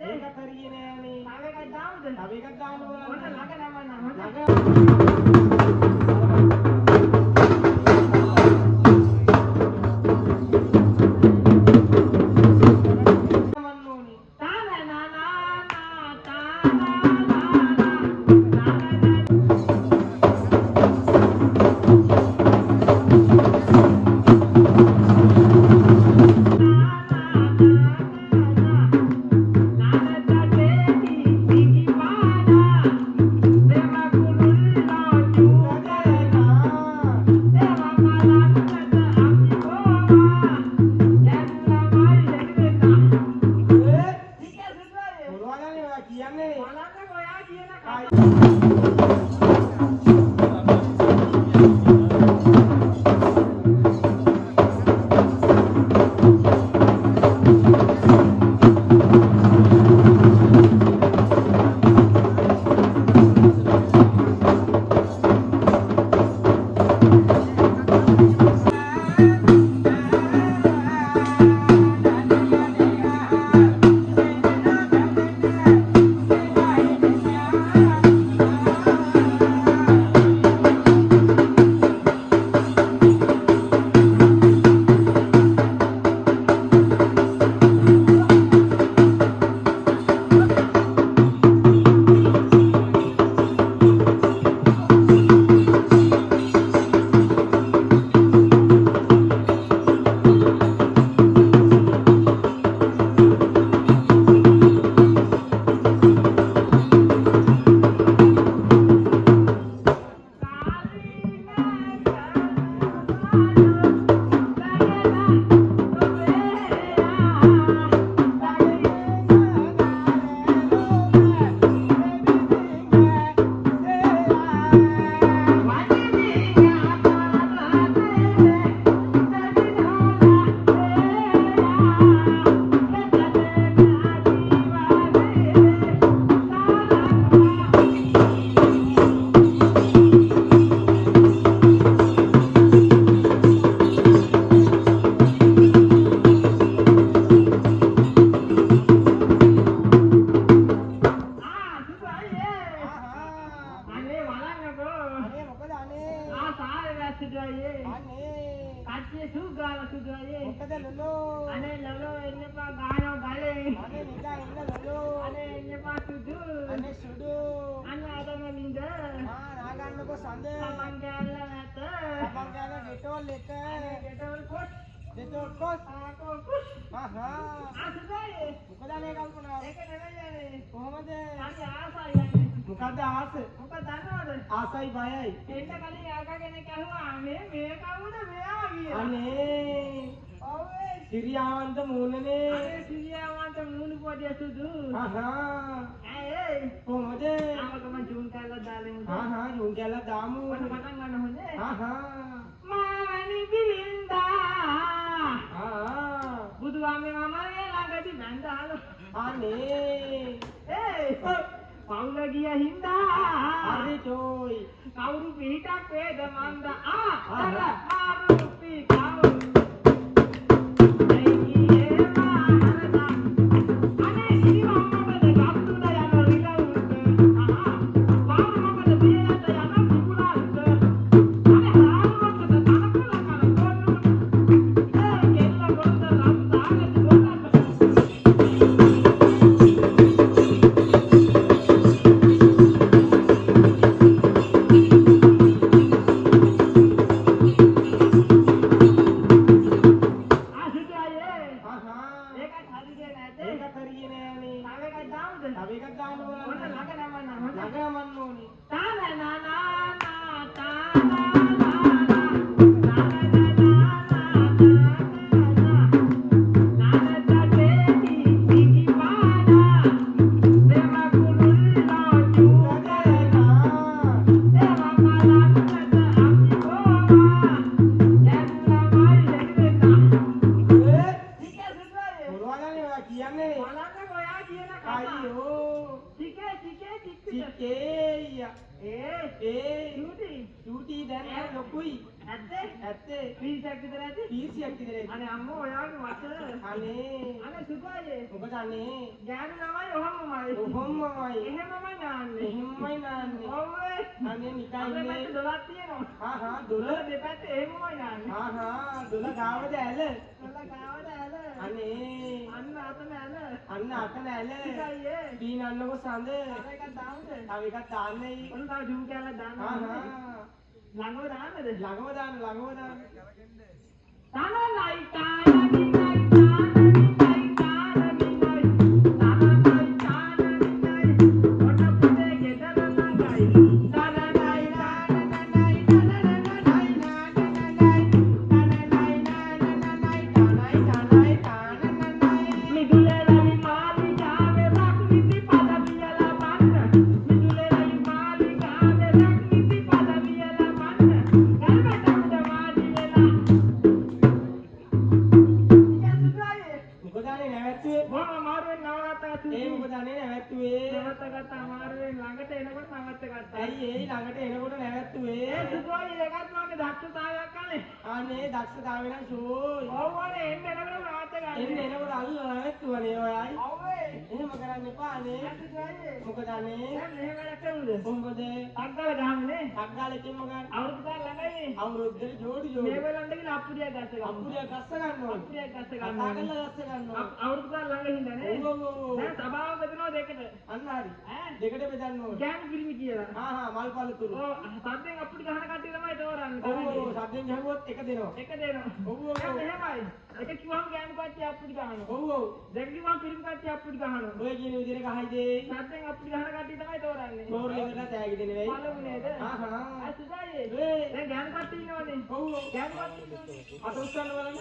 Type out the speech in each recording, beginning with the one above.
ඒකත් හරියන්නේ නෑනේ. තව එකක් දාමුද? තව එකක් දාන්න ඕන. ඔන්න ළඟ නමන්න. මොකද ආස? මොකද දන්නවද? ආසයි බයයි. එන්න කලින් ආකා කෙනෙක් ඇහුවා මේ කවුද මෙයා කියලා. අනේ. ඔව් ඒ සිරියාවන්ත මූණනේ. අනේ සිරියාවන්ත මූණ පොඩි සුදු. ඒ කොහොමද? ආමකම ජූන් කාලා දාලෙමු. ජූන් කාලා දාමු. මට පටන් ගන්න හොඳේ. මානි බිලින්දා. බුදුආමේ මමගේ ළඟදී බැඳාලු. අනේ. ඒ පවුල ගිය හින්දා හරි චෝයි කවුරු පිටක් වේද මන්ද මාරු පිටව අයියේ මානදා අනේ ඉරිවම්මද ගත්තුන යන රිලවුන්ද වාමමද බියට යන පිපුලාන්ද අනේ හාරුවක්ද තනකොළ කන කොල්ලු කෙල්ල ගොඩ රම් දාගෙන ගොඩක් කියන්නේ. බලන්න ඔයා කියන කතාව. අයියෝ. ටිකේ චිකේය. චූටි දැන් නෑ ලොකුයි. ඇත්තේ. පීසක් විතර ඇති. පීසියක් විතර ඇති. අනේ අම්මෝ ඔයාගේ මත. අනේ සුඛායේ. මොකද අනේ ගෑනු ළමයි ඔහොමමයි. කොහොමමයි. එහෙමමයි නාන්නේ. එහෙමමයි නාන්නේ. ඔව් වේ. අනේ නිකන් අපේ ඉන්නේ. පැත්තේ දොලක් තියෙනවා. හා දොල දෙපැත්තේ එහෙමමයි නාන්නේ. දොල ගාවද ඇල. දොල ගාවද ඇල. අනේ අන්න අතන ඇල. අන්න අතන ඇල. ඉතින් පීනන්නකො සඳ. තව එකක් දාමුද? තව එකක් දාන්නයි. ඔන්න තව ජූ කෑල්ලක් දාන්න. ළඟව දාන්නද? ළඟම දාන්න. තානයි තානයි අනේ දක්ෂතාවය නම් ෂෝයි. ඔව් අනේ එන්න එනකොට නාට්‍ය ගන්න. එන්න එනකොට අල්ලලා නැවැත්තුවනේ ඔයයි. ඔව් වේ. එහෙම කරන්න එපා නේ. මොකද අනේ දැන් මෙහෙම වැඩක් කරුද? කොහොමද? අක්කල ගහන්නේ. අක්කාලෙකින්ම ගන්න. අවුරුදු කාල ළඟයි. අවුරුද්දේ ජෝඩි. මේගොල්ලන්ට කියලා අප්පුඩියක් ගස්ස ගන්න. අප්පුඩියක් ගස්ස ගන්න ඕනේ. අප්පුඩියක් ගස්ස ගන්න. කතා කරලා ගස්ස ගන්න ඕනේ. අවුරුදු කාල ළඟ හින්දානේ. ඔව්. දැන් සභාව බෙදනවා දෙකට. අන්න හරි. දෙකට බෙදන්න ඕනේ. ගෑනු පිරිමි කියලා. මල් පළතුරු. ඔව් සද්දෙන් අප්පුඩි ගහන කට්ටිය තමයි තෝරන්නේ. ඔව් සද්දෙන් ගහුවොත් එක දෙනවා. එක දෙනවා. ඔව් දැන් එහෙමයි. එක කිව්වම ගෑනු කට්ටිය අප්පුඩි ගහනවා. ඔව්. දැන් කිව්වම පිරිමි කට්ටිය අප්පුඩි ගහනවා. ඔය කියන විදිහට ගහයි දෙයි. සද්දෙන් අප්පුඩි ගහන කට්ටිය තමයි තෝරන්නේ. තෝරලෙකට තෑගි දෙන්නේ වෙයි. බලමු නේද? අසුදායේ. දැන් ගෑනු කට්ටිය ඉන්නවනේ. ඔව්. ගෑනු කට්ටිය ඉන්නවනේ. අත උස්සන්න බලන්න.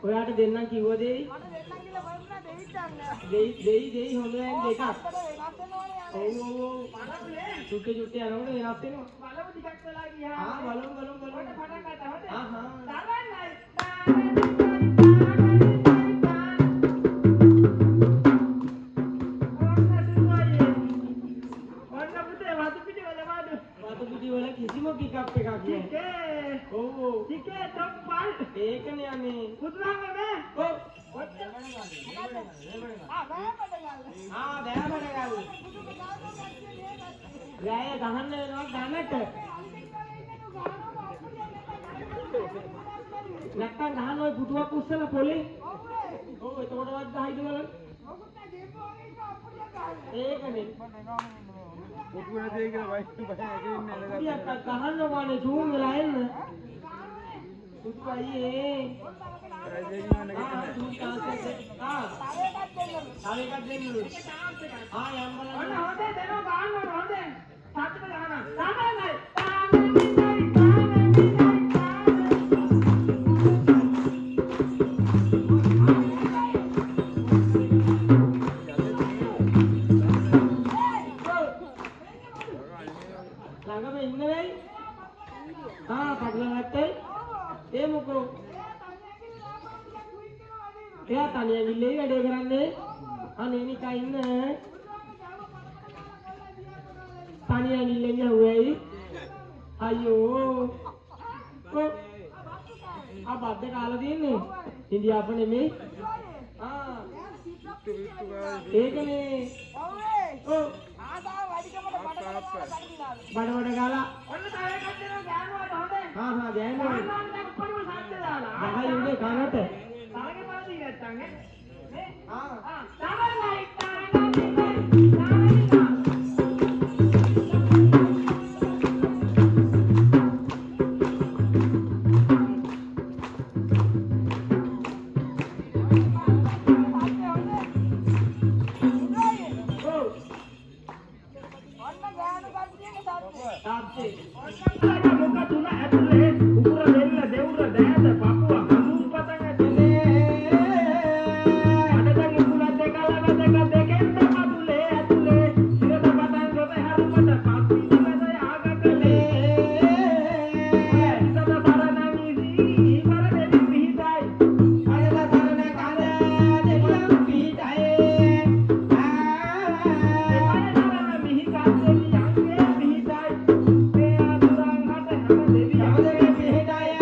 ඔයාට දෙන්නම් කිව්වද ඒ? මට දෙන්නම් කියලා බලන්න දෙයි හොඳ වෙන දෙකක්. ඔව්. චුට්ටේ යනකොට වෙනස් වෙනවා. බලමු ටිකක් වෙලා ගියා. බලමු. පටන් ගත්තා හොඳ. වතු පිටි වල කිසිම පිකප් එකක් නෑ. ඔව්. ටිකේ top 5. ඒකනේ අනේ. පුදුරාම නේ. ඔව්. බෑමඩ ගල්ල. ගෑය ගහන්න වෙනවා ගන්නට. නැත්තම් ගහන්න ඔය පුටුවක් උස්සලා පොලේ. ඔව් එතකොටවත් ගහයිද බලන්න. ඒකනේ. පුටුවේ දෙය කියලා වයින් ඉන්නේ ටිකක් ගහන්න ඕනේ සූම් වෙලා එන්න. පුටු අයියේ. තව එකක් දෙන්න. යම් බලන්න. ඔන්න හොඳේ දෙනවා ගන්න හොඳේ. සාතක ගන්න. ළඟම ඉන්න වෙයි. පටල නැත්තේ. ඒ මොකෝ? එයා තනියෙන් ඉල්ලේ වැඩේ කරන්නේ. අනේ නිකන් ඉන්න. තනියෙන් ඉල්ලේ යුවේයි. අයියෝ. බද්ද කාලා තියන්නේ. ඉන්දියාප නෙමෙයි. ඒකනේ. ඔව්. බඩ ගාලා. ඔන්න තව එකක් දෙනවා ගෑනුවාට හොඳේ. ගෑනුවා. ගෑනුවාට උඩින් සද්ද දාලා. ගහයි උඩේ කනට. තරගේ බලදී නැත්තම් නේ. තාත්තේ. යමදෙවිය පිහිටාය